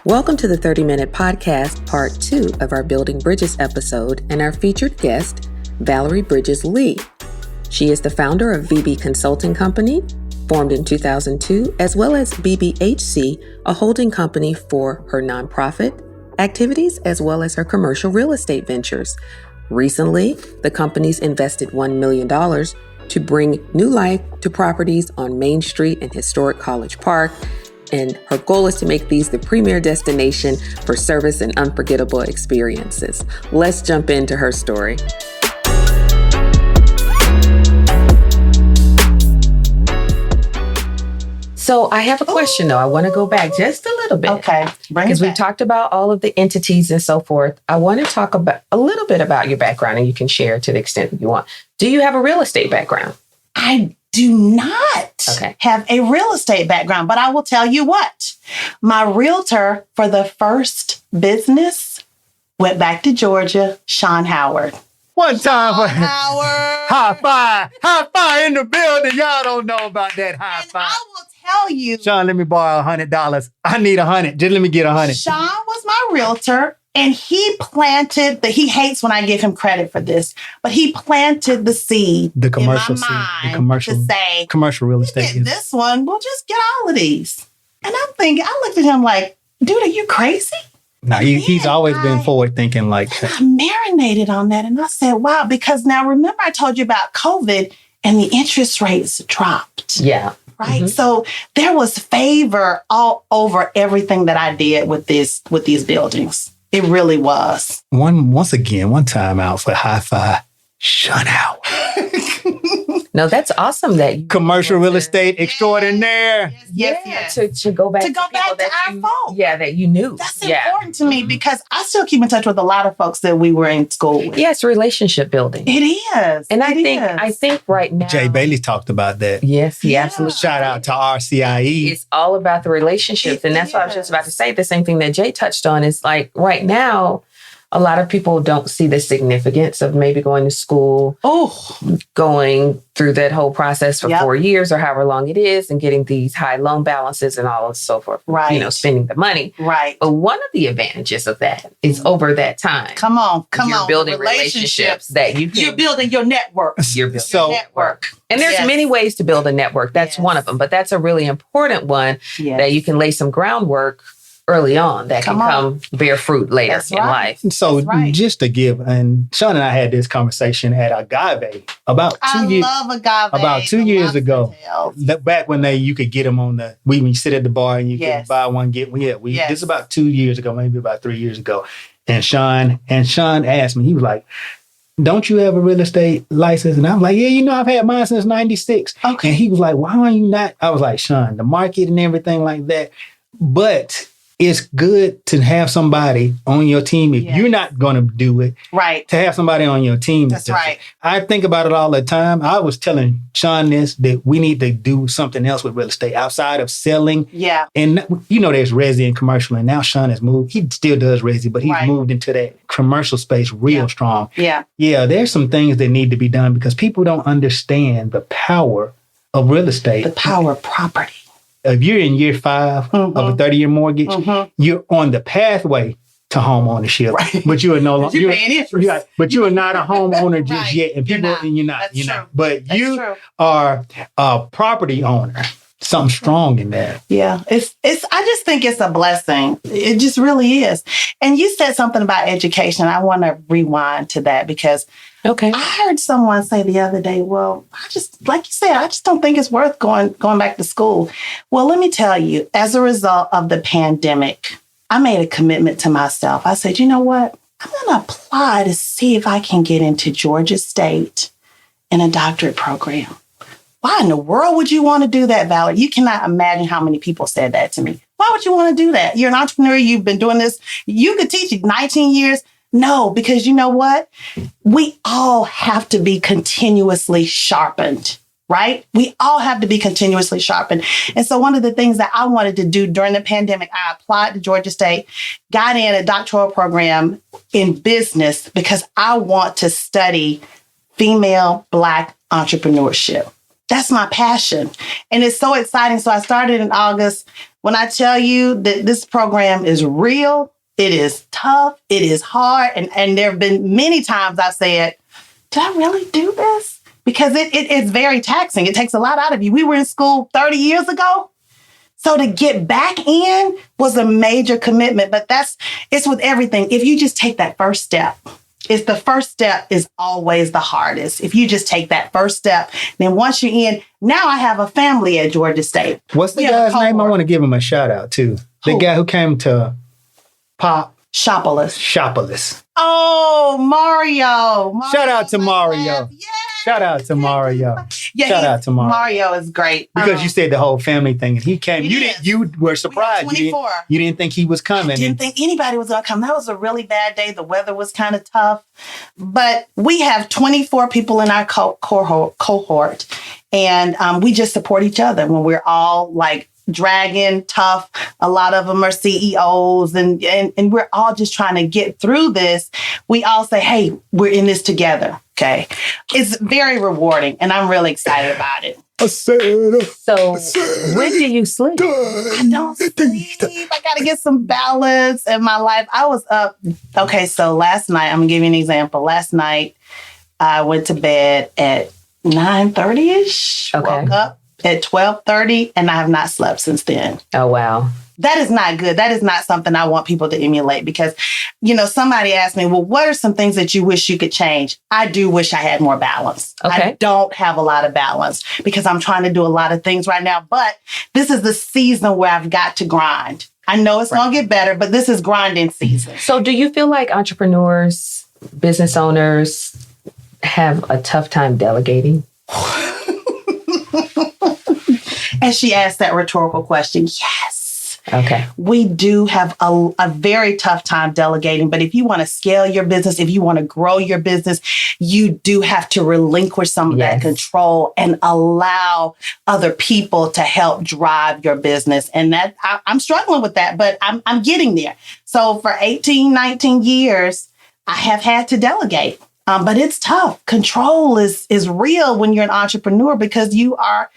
Welcome to the 30-Minute Podcast, Part 2 of our Building Bridges episode, and our featured guest, Valerie Bridges Lee. She is the founder of VB Consulting Company, formed in 2002, as well as BBHC, a holding company for her nonprofit activities as well as her commercial real estate ventures. Recently, the company's invested $1 million to bring new life to properties on Main Street and historic College Park, and her goal is to make these the premier destination for service and unforgettable experiences. Let's jump into her story. So I have a question, though. I want to go back just a little bit. Okay. Because we talked about all of the entities and so forth. I want to talk about a little bit about your background, and you can share to the extent that you want. Do you have a real estate background? I do not have a real estate background, but I will tell you what. My realtor for the first business went back to Georgia, Sean Howard. One time for Howard. high five in the building. Y'all don't know about that high And five. I will tell you, Sean, let me borrow $100. I need 100. Just let me get 100. Sean was my realtor, and he hates when I give him credit for this, but he planted the seed The commercial in my seed, mind the commercial, to say, commercial real "You estate. get this one, we'll just get all of these." And I'm thinking, I looked at him like, dude, are you crazy? Now he's Man, always been forward thinking like I marinated on that, and I said, wow, because now remember I told you about COVID and the interest rates dropped. Yeah. Right. Mhm. So there was favor all over everything that I did with these buildings. It really was. one time out for high five. Shut out. No, that's awesome that you Commercial real estate extraordinaire. Yes. To go back To go people back to that our you- folk. Yeah, that you knew. That's Yeah. important to me because I still keep in touch with a lot of folks that we were in school with. Yeah, it's relationship building. It is. And I It is. think right now. Jay Bailey talked about that. Yes, he Yeah. absolutely. Shout out to RCIE. It's all about the relationships. And that's what I was just about to say. The same thing that Jay touched on is like right now, a lot of people don't see the significance of maybe going to school, going through that whole process for 4 years or however long it is, and getting these high loan balances and all and so forth. Right. You know, spending the money. Right. But one of the advantages of that is over that time. Come on. You're building relationships that you can. You're building your network. You're building So- a network. And there's Yes. many ways to build a network. That's Yes. one of them. But that's a really important one Yes. that you can lay some groundwork early on that Come can on. come bear fruit later That's in right. life. So That's right. just to give, and Sean and I had this conversation at Agave about I 2 years. love agave. About 2 the years lobster ago. tails. Back when you could get them on when you sit at the bar and you Yes. could buy one, get one. Yeah, Yes. this is about 2 years ago, maybe about 3 years ago. And Sean asked me, he was like, "Don't you have a real estate license?" And I'm like, "Yeah, I've had mine since 96. Okay. And he was like, "Why are you not?" I was like, "Sean, the market and everything like that. But it's good to have somebody on your team if Yes. you're not going to do it. Right. To have somebody on your team. That's right. I think about it all the time. I was telling Sean that we need to do something else with real estate outside of selling. Yeah. And there's resi and commercial, and now Sean has moved. He still does resi, but he's Right. moved into that commercial space real strong. Yeah. Yeah, there's some things that need to be done because people don't understand the power of real estate. The power of property. If you're in year 5 of a 30-year mortgage, you're on the pathway to home ownership, Right. but you are no longer. You're paying interest. But you are not a homeowner just Right. yet, and You're people, not. and you're not. That's You're true. not. But That's you true. are a property owner. Something strong in that. Yeah. It's I just think it's a blessing. It just really is. And you said something about education. I want to rewind to that because Okay. I heard someone say the other day, well, like you said, I just don't think it's worth going back to school. Well, let me tell you, as a result of the pandemic, I made a commitment to myself. I said, you know what? I'm going to apply to see if I can get into Georgia State in a doctorate program. Why in the world would you want to do that, Valerie? You cannot imagine how many people said that to me. Why would you want to do that? You're an entrepreneur. You've been doing this. You could teach it 19 years. No, because you know what? We all have to be continuously sharpened, right? We all have to be continuously sharpened. And so one of the things that I wanted to do during the pandemic, I applied to Georgia State, got in a doctoral program in business because I want to study female Black entrepreneurship. That's my passion. And it's so exciting. So I started in August. When I tell you that this program is real, it is tough, it is hard. And there have been many times I've said, did I really do this? Because it's very taxing. It takes a lot out of you. We were in school 30 years ago. So to get back in was a major commitment. But it's with everything. If you just take that first step, the first step is always the hardest. If you just take that first step, then once you're in, now I have a family at Georgia State. What's the guy's name? I want to give him a shout out to. The guy who came to Pop Shopulous. Oh, Mario. Shout out to Mario. Yeah. Shout out to Mario. Yeah, Shout out to Mario. Mario is great. Because you said the whole family thing and he came. You were surprised. We had 24. You didn't think he was coming. I didn't think anybody was going to come. That was a really bad day. The weather was kind of tough. But we have 24 people in our cohort. And we just support each other when we're all like dragon, tough. A lot of them are CEOs and we're all just trying to get through this. We all say, hey, we're in this together. Okay. It's very rewarding and I'm really excited about it. So when do you sleep? I don't sleep. I got to get some balance in my life. I was up. Okay. So last night, I'm going to give you an example. Last night, I went to bed at 9:30ish. Okay. Woke up at 12:30 and I have not slept since then. Oh, wow. That is not good. That is not something I want people to emulate because, somebody asked me, well, what are some things that you wish you could change? I do wish I had more balance. Okay. I don't have a lot of balance because I'm trying to do a lot of things right now. But this is the season where I've got to grind. I know it's going to get better, but this is grinding season. So do you feel like entrepreneurs, business owners have a tough time delegating? And she asked that rhetorical question. Yes. Okay. We do have a very tough time delegating, but if you want to scale your business, if you want to grow your business, you do have to relinquish some of that control and allow other people to help drive your business. And that I'm struggling with that, but I'm getting there. So for 18, 19 years, I have had to delegate. But it's tough. Control is real when you're an entrepreneur because you are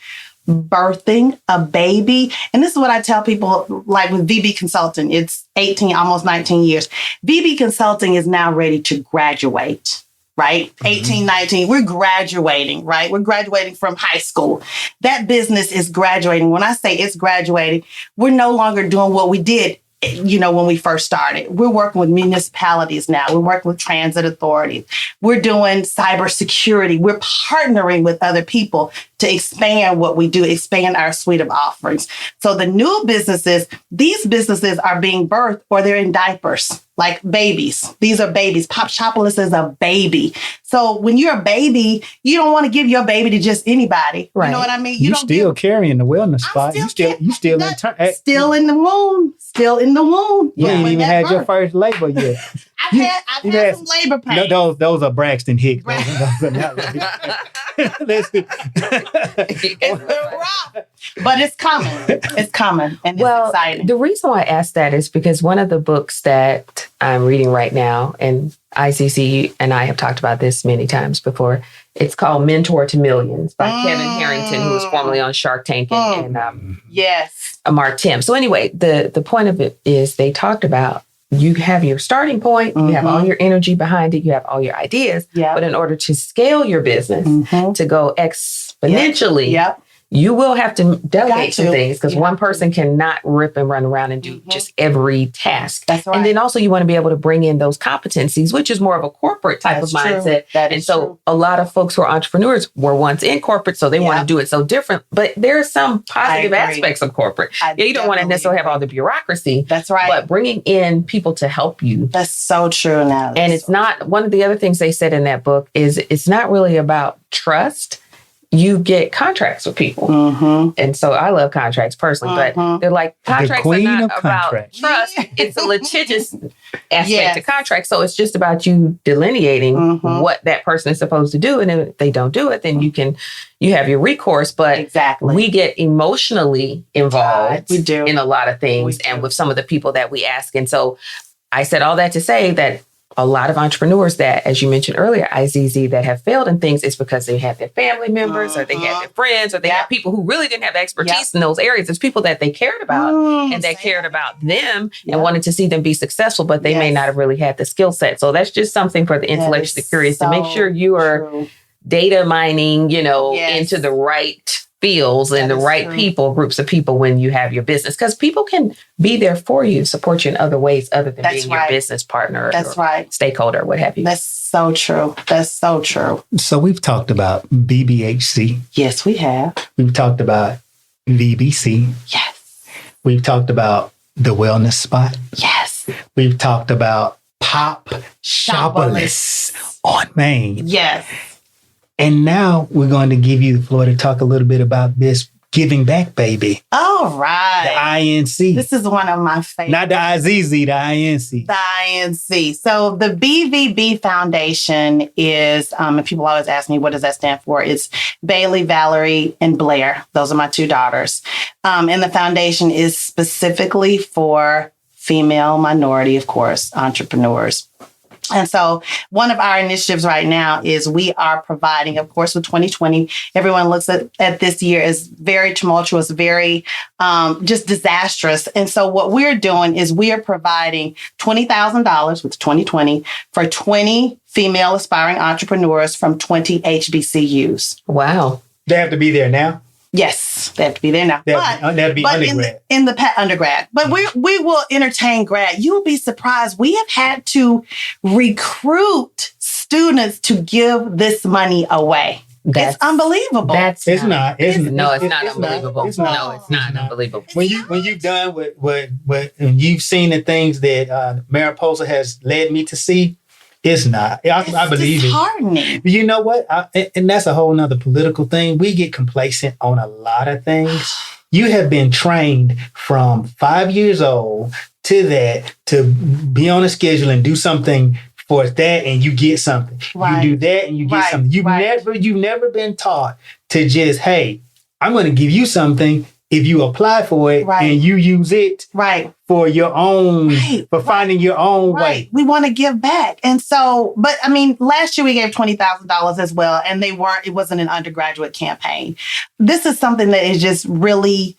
birthing a baby. And this is what I tell people, like with VB Consulting, it's 18, almost 19 years. VB Consulting is now ready to graduate, right? 18, 19, we're graduating, right? We're graduating from high school. That business is graduating. When I say it's graduating, we're no longer doing what we did when we first started. We're working with municipalities now. We're working with transit authorities. We're doing cybersecurity. We're partnering with other people to expand what we do, expand our suite of offerings. So the new businesses, these businesses are being birthed or they're in diapers, like babies. These are babies. Pop Shopulous is a baby. So when you're a baby, you don't want to give your baby to just anybody. Right. You know what I mean? You still carrying the wellness spot. You still in the womb. Still in the womb. You ain't even had your first labor yet. I've had some labor pains. Those are Braxton Hicks. Those are not Listen. It's rough, but it's coming. It's coming, and it's exciting. The reason why I asked that is because one of the books that I'm reading right now, and ICC and I have talked about this many times before, it's called Mentor to Millions by Kevin Harrington, who was formerly on Shark Tank and Mark Tim. So anyway, the point of it is they talked about you have your starting point, you have all your energy behind it, you have all your ideas, but in order to scale your business, to go exponentially, you will have to delegate some things because one person cannot rip and run around and do just every task. That's right. And then also you want to be able to bring in those competencies, which is more of a corporate type of mindset. And so a lot of folks who are entrepreneurs were once in corporate, so they want to do it so different. But there are some positive aspects of corporate. You don't want to necessarily have all the bureaucracy. That's right. But bringing in people to help you. That's so true now. And it's not, one of the other things they said in that book is it's not really about trust. You get contracts with people. And so I love contracts personally, but they're like, contracts are not about trust. It's a litigious aspect to contracts. So it's just about you delineating what that person is supposed to do. And if they don't do it, then you have your recourse. But we get emotionally involved in a lot of things and with some of the people that we ask. And so I said all that to say that a lot of entrepreneurs that, as you mentioned earlier, IZZ, that have failed in things, it's because they have their family members or they have their friends or they have people who really didn't have expertise in those areas. It's people that they cared about and that cared about them and wanted to see them be successful, but they may not have really had the skill set. So that's just something for the intellectually curious to make sure you are data mining, into the right fields and the right people, groups of people when you have your business, because people can be there for you, support you in other ways other than being your business partner or stakeholder, what have you. That's so true. That's so true. So we've talked about BBHC. Yes, we have. We've talked about VBC. Yes. We've talked about the wellness spot. Yes. We've talked about Pop Shopalyst on Main. Yes. And now we're going to give you the floor to talk a little bit about this Giving Back Baby. All right. The INC. This is one of my favorites. Not the IZZ, the INC. The INC. So the BVB Foundation is, and people always ask me, what does that stand for? It's Bailey, Valerie, and Blair. Those are my two daughters. And the foundation is specifically for female minority, of course, entrepreneurs. And so one of our initiatives right now is we are providing, of course, with 2020, everyone looks at this year as very tumultuous, very just disastrous. And so what we're doing is we are providing $20,000 with 2020 for 20 female aspiring entrepreneurs from 20 HBCUs. Wow. They have to be there now? Yes, they have to be there now. They have to be undergrad. In the undergrad. But we will entertain grad. You'll be surprised. We have had to recruit students to give this money away. It's unbelievable. It's not unbelievable. It's not. No, it's not unbelievable. When you've done what and you've seen the things that Mariposa has led me to see, it's not. I believe it. You know what? And that's a whole nother political thing. We get complacent on a lot of things. You have been trained from 5 years old to be on a schedule and do something for that, and you get something. Right. You do that and you get something. You've never been taught to just, hey, I'm going to give you something if you apply for it and you use it for your own, for finding your own way. We want to give back. And so, but I mean, last year we gave $20,000 as well, and it wasn't an undergraduate campaign. This is something that is just really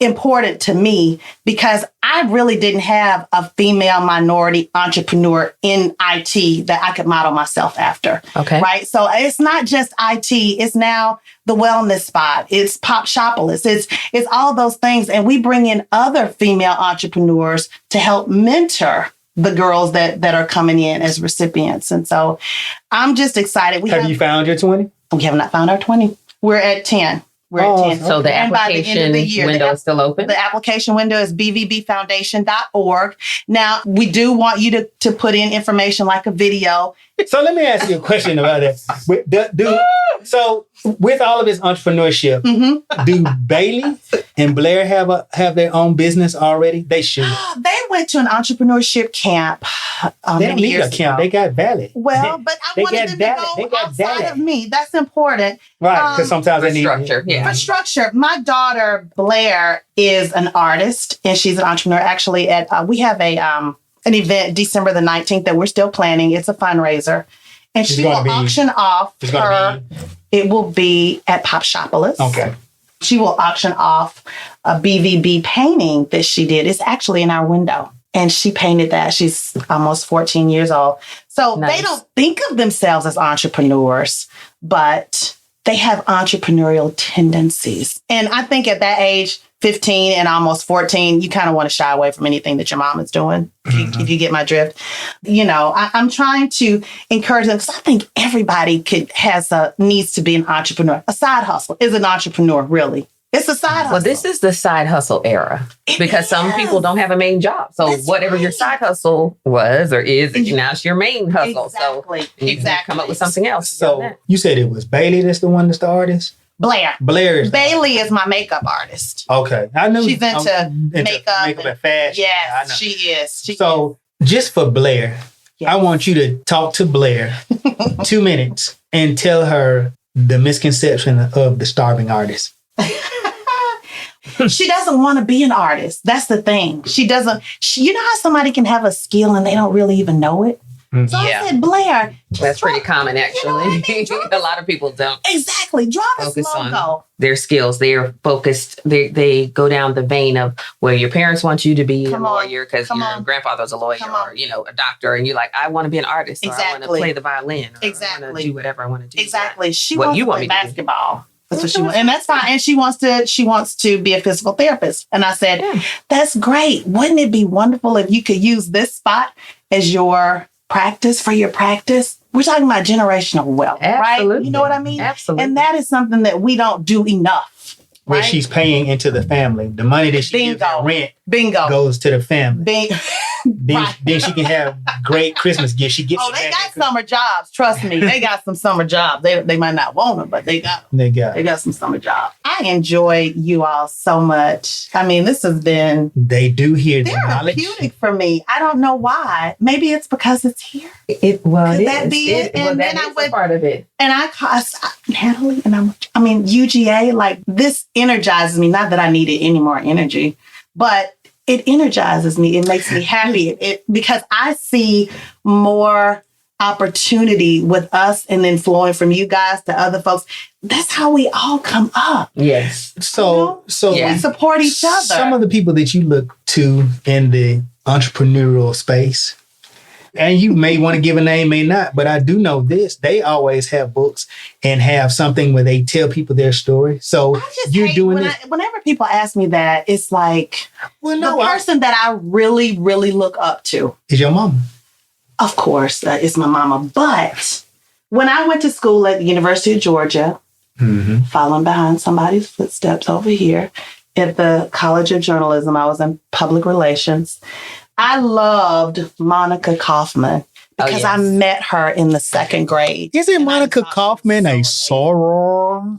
important to me because I really didn't have a female minority entrepreneur in IT that I could model myself after. Okay. Right. So it's not just IT. It's now the wellness spot. It's Pop Shopalyst. It's all those things. And we bring in other female entrepreneurs to help mentor the girls that are coming in as recipients. And so I'm just excited. Have you found your 20? We have not found our 20. We're at 10. We're at 10. So the application window is still open? The application window is bvbfoundation.org. Now, we do want you to put in information like a video. So let me ask you a question about that. So with all of this entrepreneurship, do Bailey and Blair have their own business already? They should. They went to an entrepreneurship camp they don't need a camp. They got Valley. Well, but I wanted them to go outside of me. That's important. Right, because sometimes they need structure. Yeah. For structure. My daughter, Blair, is an artist, and she's an entrepreneur. Actually, we have an event December the 19th that we're still planning. It's a fundraiser. And she will auction off her. It will be at Pop Shopalyst. Okay. She will auction off a BVB painting that she did. It's actually in our window. And she painted that. She's almost 14 years old. So They don't think of themselves as entrepreneurs, but they have entrepreneurial tendencies. And I think at that age, 15 and almost 14, you kind of want to shy away from anything that your mom is doing, if you get my drift. I'm trying to encourage them because I think everybody needs to be an entrepreneur. A side hustle is an entrepreneur, really. It's a side hustle. Well, this is the side hustle era because some people don't have a main job. So whatever your side hustle was or is, now it's your main hustle. Exactly. So you can come up with something else. So you said it was Bailey that's the one that's the artist? Blair. Bailey is my makeup artist. Okay. I knew she's into makeup and fashion. Yes, I know. She is. Just for Blair, I want you to talk to Blair 2 minutes and tell her the misconception of the starving artist. She doesn't want to be an artist. That's the thing. She doesn't. You know how somebody can have a skill and they don't really even know it? So I said, Blair, that's pretty common, actually. You know what I mean? A lot of people don't exactly. Draw this focus logo. on their skills. They are focused. They go down the vein of where your parents want you to be Come a on. lawyer because Come your on. grandfather's a lawyer, Come on. or a doctor, and you're like, I want to be an artist, or I want to Exactly. play the violin, or I want Exactly. to do whatever I want to do. Exactly. She What wants you to want play me to do. basketball. That's what she wants. And that's fine. And she wants to be a physical therapist. And I said, that's great. Wouldn't it be wonderful if you could use this spot as your practice for your practice? We're talking about generational wealth, Absolutely. right? You know what I mean? Absolutely. And that is something that we don't do enough. Where right? she's paying into the family. The money that she gives in rent Bingo. goes to the family. Then, Right. then she can have great Christmas gifts. She gets. Oh, they got summer jobs. Trust me, they got some summer jobs. They might not want them, but they got them. They got. They got some summer jobs. I enjoy you all so much. I mean, this has been They do hear the knowledge. therapeutic for me. I don't know why. Maybe it's because it's here. Could that be it? And then I would- part of it. And Natalie, and UGA, like this energizes me. Not that I need any more energy, but it energizes me. It makes me happy because I see more opportunity with us and then flowing from you guys to other folks. That's how we all come up. Yes. So We support each other. Some of the people that you look to in the entrepreneurial space, and you may want to give a name, may not, but I do know this. They always have books and have something where they tell people their story. So you're doing this. Whenever people ask me that, it's like the person that I really, really look up to. Is your mom. Of course, it's my mama. But when I went to school at the University of Georgia, following behind somebody's footsteps over here at the College of Journalism, I was in public relations. I loved Monica Kaufman because I met her in the second grade. Isn't Monica Kaufman a soror?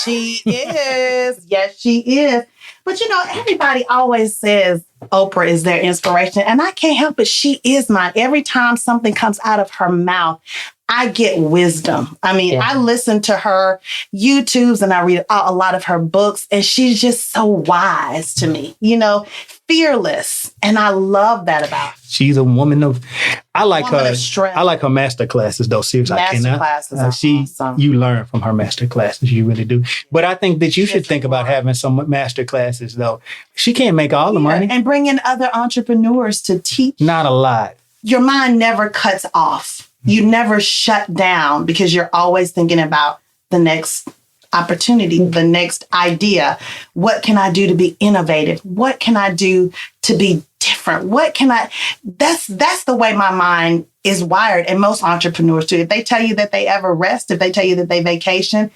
She is. Yes, she is. But everybody always says Oprah is their inspiration. And I can't help it. She is mine. Every time something comes out of her mouth, I get wisdom. I mean, I listen to her YouTubes and I read a lot of her books, and she's just so wise to me, fearless. And I love that about her. She's a woman of, I like Woman her. of strength. I like her master classes though. Seriously, I cannot. Master classes are awesome. You learn from her master classes. You really do. But I think that you should think about having some master classes though. She can't make all the money. And bring in other entrepreneurs to teach. Not a lot. Your mind never cuts off. You never shut down because you're always thinking about the next opportunity, the next idea. What can I do to be innovative? What can I do to be different? That's the way my mind is wired. And most entrepreneurs do. If they tell you that they ever rest, if they tell you that they vacation,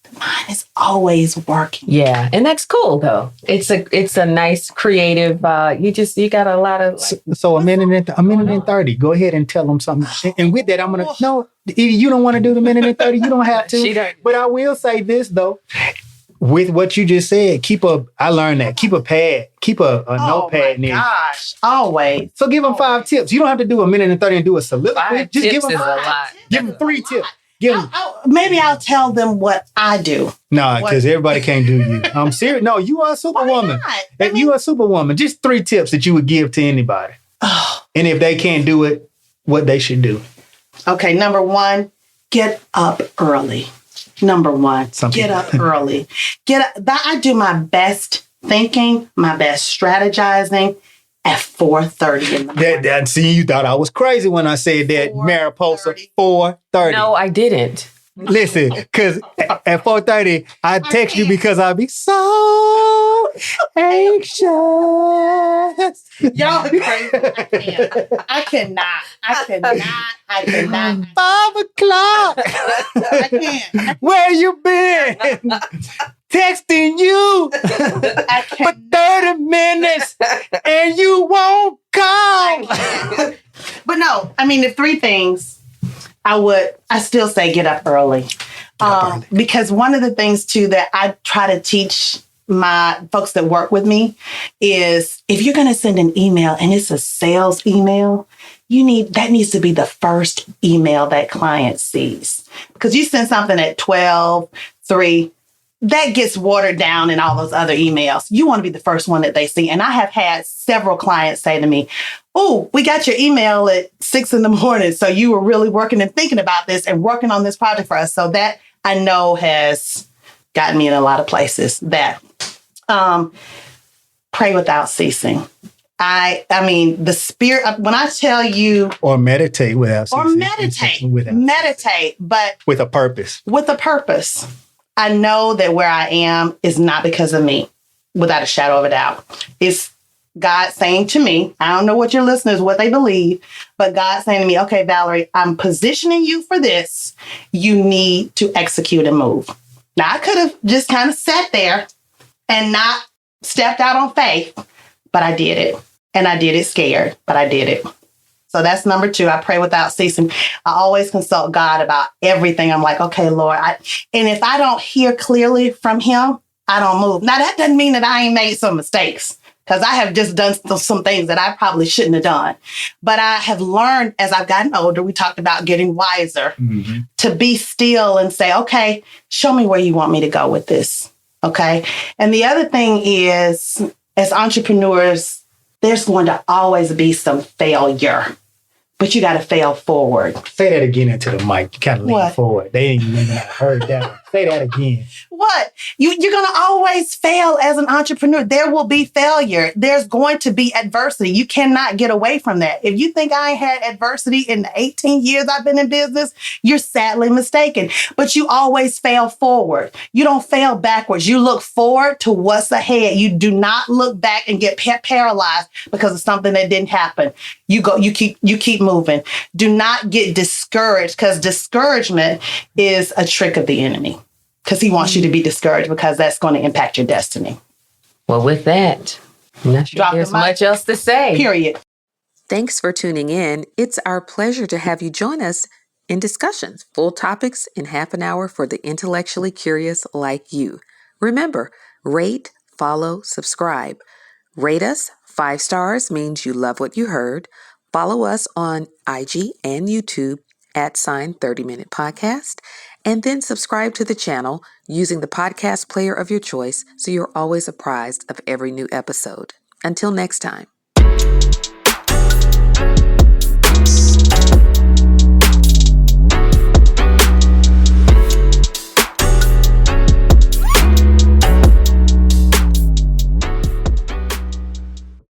the mind is always working. Yeah. And that's cool though. It's a nice creative, you got a lot of So a minute and 30. Go ahead and tell them something. And with that, I'm going to, no, if you don't want to do the minute and 30, you don't have to. She don't. But I will say this though. With what you just said, I learned that. Keep a pad. Keep a notepad near. Gosh, always. So give them 5 tips. You don't have to do a minute and 30 and do a soliloquy. 5 Just tips give them is a 5. lot. Give them 3 tips. Give them. Maybe I'll tell them what I do. No, because everybody can't do you. I'm serious. No, you are a superwoman. not? You are a superwoman. Just 3 tips that you would give to anybody. And if they can't do it, what they should do. Okay, number 1, get up early. Number 1, get up early. I do my best thinking, my best strategizing at 4:30 in the morning. See, you thought I was crazy when I said that, Mariposa. 4:30. No, I didn't. Listen, because at 4:30, I text you because I'd be so anxious. Y'all are crazy. I cannot. 5 o'clock. I can't. Where you been? Texting you I for can't. 30 minutes and you won't call. But no, I mean, the 3 things I still say get up early. Because one of the things too that I try to teach my folks that work with me is if you're going to send an email and it's a sales email, that needs to be the first email that client sees. Because you send something at 12, 3, that gets watered down in all those other emails. You want to be the first one that they see. And I have had several clients say to me, oh, we got your email at 6 a.m. So you were really working and thinking about this and working on this project for us. So that I know has gotten me in a lot of places. That pray without ceasing. I mean, the spirit, when I tell you. Or meditate without ceasing. Or meditate, but. With a purpose. With a purpose. I know that where I am is not because of me, without a shadow of a doubt. It's God saying to me, I don't know what your listeners, what they believe, but God saying to me, okay, Valerie, I'm positioning you for this. You need to execute and move. Now, I could have just kind of sat there and not stepped out on faith, but I did it. And I did it scared, but I did it. So that's number 2. I pray without ceasing. I always consult God about everything. I'm like, okay, Lord. And if I don't hear clearly from him, I don't move. Now, that doesn't mean that I ain't made some mistakes, because I have just done some things that I probably shouldn't have done. But I have learned as I've gotten older, we talked about getting wiser, to be still and say, okay, show me where you want me to go with this. Okay. And the other thing is, as entrepreneurs, there's going to always be some failure, but you got to fail forward. Say that again into the mic. You kind of lean forward. They ain't even heard that one. Say that again. What? You're going to always fail as an entrepreneur. There will be failure. There's going to be adversity. You cannot get away from that. If you think I ain't had adversity in the 18 years I've been in business, you're sadly mistaken. But you always fail forward. You don't fail backwards. You look forward to what's ahead. You do not look back and get paralyzed because of something that didn't happen. You keep moving. Do not get discouraged, because discouragement is a trick of the enemy, because he wants you to be discouraged, because that's going to impact your destiny. Well, with that, I'm not sure there's much else to say. Period. Thanks for tuning in. It's our pleasure to have you join us in discussions, full topics in half an hour for the intellectually curious like you. Remember, rate, follow, subscribe. Rate us. 5 stars means you love what you heard. Follow us on IG and YouTube at 30 Minute Podcast. And then subscribe to the channel using the podcast player of your choice so you're always apprised of every new episode. Until next time.